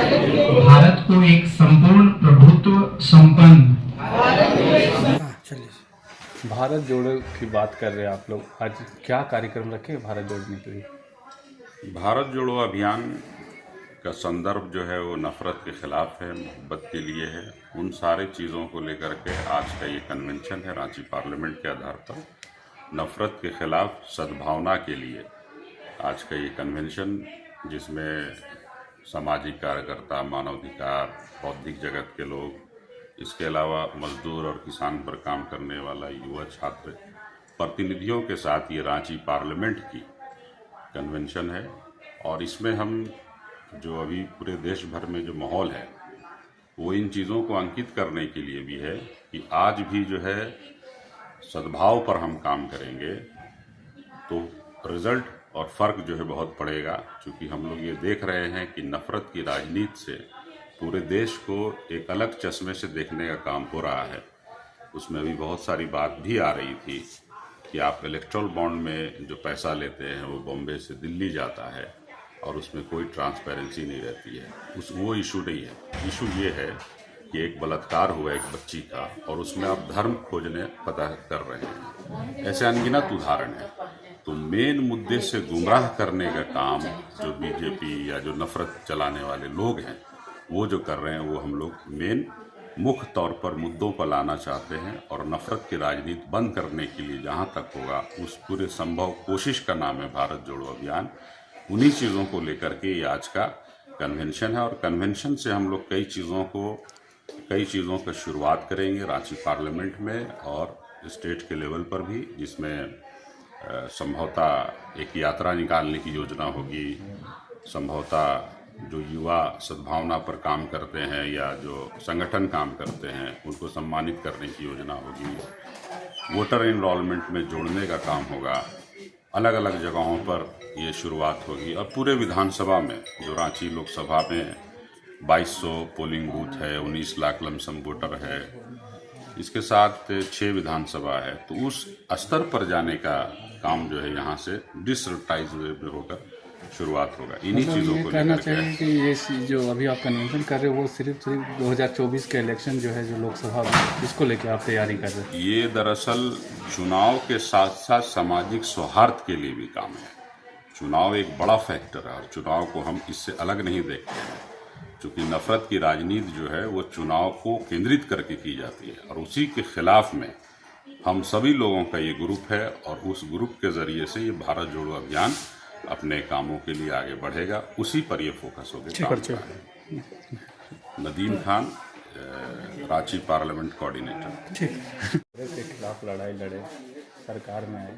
भारत को एक संपूर्ण प्रभुत्व संपन्न भारत जोड़ो की बात कर रहे हैं आप लोग। आज क्या कार्यक्रम रखे भारत जोड़ने के लिए? भारत जोड़ो अभियान का संदर्भ जो है वो नफ़रत के ख़िलाफ़ है, मोहब्बत के लिए है। उन सारे चीज़ों को लेकर के आज का ये कन्वेंशन है रांची पार्लियामेंट के आधार पर नफ़रत के ख़िलाफ़ सद्भावना के लिए आज का ये कन्वेंशन, जिसमें सामाजिक कार्यकर्ता, मानवाधिकार, बौद्धिक जगत के लोग, इसके अलावा मजदूर और किसान पर काम करने वाला युवा छात्र प्रतिनिधियों के साथ ये रांची पार्लियामेंट की कन्वेंशन है। और इसमें हम जो अभी पूरे देश भर में जो माहौल है वो इन चीज़ों को अंकित करने के लिए भी है कि आज भी जो है सद्भाव पर हम काम करेंगे तो रिजल्ट और फ़र्क जो है बहुत पड़ेगा। क्योंकि हम लोग ये देख रहे हैं कि नफ़रत की राजनीति से पूरे देश को एक अलग चश्मे से देखने का काम हो रहा है। उसमें भी बहुत सारी बात भी आ रही थी कि आप इलेक्ट्रल बॉन्ड में जो पैसा लेते हैं वो बॉम्बे से दिल्ली जाता है और उसमें कोई ट्रांसपेरेंसी नहीं रहती है। वो इशू नहीं है। इशू ये है कि एक बलात्कार हुआ एक बच्ची का और उसमें आप धर्म खोजने पता कर रहे हैं। ऐसे अनगिनत उदाहरण है। तो मेन मुद्दे से गुमराह करने का काम जो बीजेपी या जो नफ़रत चलाने वाले लोग हैं वो जो कर रहे हैं वो हम लोग मेन मुख्य तौर पर मुद्दों पर लाना चाहते हैं। और नफ़रत की राजनीति बंद करने के लिए जहां तक होगा उस पूरे संभव कोशिश का नाम है भारत जोड़ो अभियान। उन्हीं चीज़ों को लेकर के ये आज का कन्वेंशन है। और कन्वेंशन से हम लोग कई चीज़ों का शुरुआत करेंगे रांची पार्लियामेंट में और स्टेट के लेवल पर भी, जिसमें संभवतः एक यात्रा निकालने की योजना होगी। संभवतः जो युवा सद्भावना पर काम करते हैं या जो संगठन काम करते हैं उनको सम्मानित करने की योजना होगी। वोटर इनरोलमेंट में जोड़ने का काम होगा। अलग अलग जगहों पर ये शुरुआत होगी। और पूरे विधानसभा में जो रांची लोकसभा में 2200 पोलिंग बूथ है, 19 लाख लमसम वोटर है, इसके साथ 6 विधानसभा है, तो उस स्तर पर जाने का काम जो है यहाँ से डिसर्टाइज वे होकर शुरुआत होगा। इन्हीं चीज़ों को कहना चाहिए कि ये जो अभी आप कन्वेंशन कर रहे हो वो सिर्फ 2024 के इलेक्शन जो है जो लोकसभा में, इसको लेकर आप तैयारी कर रहे हैं? ये दरअसल चुनाव के साथ साथ सामाजिक सौहार्द के लिए भी काम है। चुनाव एक बड़ा फैक्टर है और चुनाव को हम इससे अलग नहीं देखते हैं। चूँकि नफ़रत की राजनीति जो है वो चुनाव को केंद्रित करके की जाती है और उसी के खिलाफ में हम सभी लोगों का ये ग्रुप है और उस ग्रुप के ज़रिए से ये भारत जोड़ो अभियान अपने कामों के लिए आगे बढ़ेगा। उसी पर ये फोकस होगा। Nadeem Khan, Ranchi parliament coordinator. के खिलाफ लड़ाई लड़े, सरकार में आए,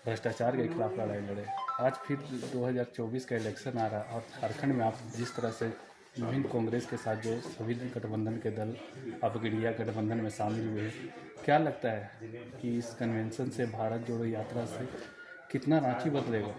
भ्रष्टाचार के खिलाफ लड़ाई लड़े। आज फिर 2024 का इलेक्शन आ रहा है और झारखंड में आप जिस तरह से विभिन्न कांग्रेस के साथ जो सभी गठबंधन के दल अब इंडिया गठबंधन में शामिल हुए हैं, क्या लगता है कि इस कन्वेंशन से, भारत जोड़ो यात्रा से कितना रांची बदलेगा?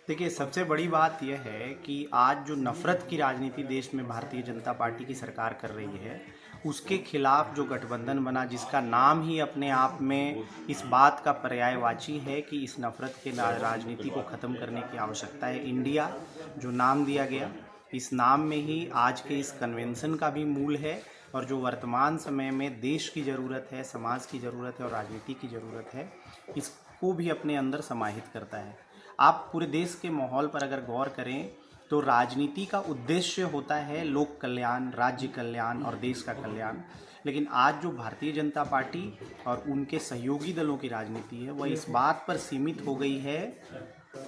देखिए, सबसे बड़ी बात यह है कि आज जो नफ़रत की राजनीति देश में भारतीय जनता पार्टी की सरकार कर रही है, उसके खिलाफ जो गठबंधन बना, जिसका नाम ही अपने आप में इस बात का पर्यायवाची है कि इस नफ़रत के राजनीति को ख़त्म करने की आवश्यकता है। इंडिया जो नाम दिया गया, इस नाम में ही आज के इस कन्वेंशन का भी मूल है। और जो वर्तमान समय में देश की ज़रूरत है, समाज की ज़रूरत है और राजनीति की ज़रूरत है, इसको भी अपने अंदर समाहित करता है। आप पूरे देश के माहौल पर अगर गौर करें तो राजनीति का उद्देश्य होता है लोक कल्याण, राज्य कल्याण और देश का कल्याण। लेकिन आज जो भारतीय जनता पार्टी और उनके सहयोगी दलों की राजनीति है वह इस बात पर सीमित हो गई है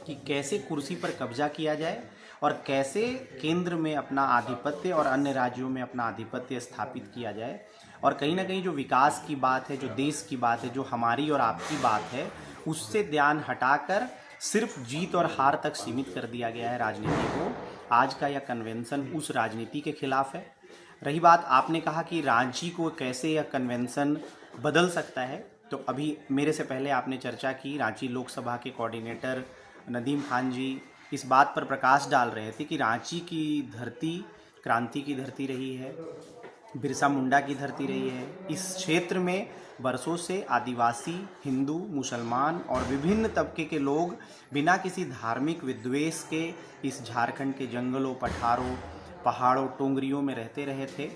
कि कैसे कुर्सी पर कब्जा किया जाए और कैसे केंद्र में अपना आधिपत्य और अन्य राज्यों में अपना आधिपत्य स्थापित किया जाए। और कहीं ना कहीं जो विकास की बात है, जो देश की बात है, जो हमारी और आपकी बात है, उससे ध्यान हटाकर सिर्फ जीत और हार तक सीमित कर दिया गया है राजनीति को। आज का यह कन्वेंशन उस राजनीति के खिलाफ है। रही बात, आपने कहा कि रांची को कैसे यह कन्वेंशन बदल सकता है, तो अभी मेरे से पहले आपने चर्चा की, रांची लोकसभा के कोऑर्डिनेटर नदीम खान जी इस बात पर प्रकाश डाल रहे थे कि रांची की धरती क्रांति की धरती रही है, बिरसा मुंडा की धरती रही है। इस क्षेत्र में बरसों से आदिवासी, हिंदू, मुसलमान और विभिन्न तबके के लोग बिना किसी धार्मिक विद्वेष के इस झारखंड के जंगलों, पठारों, पहाड़ों टोंगरियों में रहते रहे थे।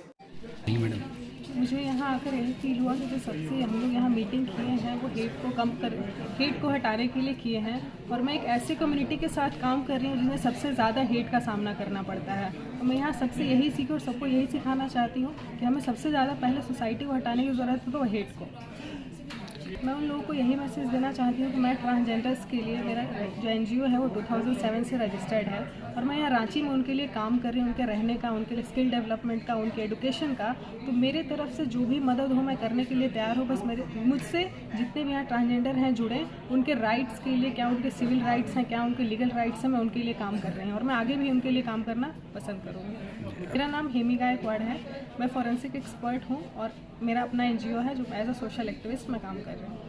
मुझे यहाँ आकर यही फील हुआ कि जो सबसे हम लोग यहाँ मीटिंग किए हैं वो हेट को हटाने के लिए किए हैं, और मैं एक ऐसी कम्युनिटी के साथ काम कर रही हूँ जिन्हें सबसे ज़्यादा हेट का सामना करना पड़ता है। और मैं यहाँ सबसे यही सीखूँ और सबको यही सिखाना चाहती हूँ कि हमें सबसे ज़्यादा पहले सोसाइटी को हटाने की ज़रूरत है, तो वो हेट को। मैं उन लोगों को यही मैसेज देना चाहती हूँ कि मैं ट्रांसजेंडर्स के लिए, मेरा जो NGO है वो 2007 से रजिस्टर्ड है, और मैं यहाँ रांची में उनके लिए काम कर रही हूँ, उनके रहने का, उनके लिए स्किल डेवलपमेंट का, उनके एडुकेशन का। तो मेरे तरफ से जो भी मदद हो मैं करने के लिए तैयार हूँ। बस मुझसे जितने भी यहाँ ट्रांसजेंडर हैं जुड़े, उनके राइट्स के लिए, क्या उनके सिविल राइट्स हैं, क्या उनके लीगल राइट्स हैं, मैं उनके लिए काम कर रही हूँ और मैं आगे भी उनके लिए काम करना पसंद करूँगी। मेरा नाम हेमी गायकवाड़ है, मैं फॉरेंसिक एक्सपर्ट हूँ और मेरा अपना NGO है जो एज अ सोशल एक्टिविस्ट मैं काम कर रही हूँ।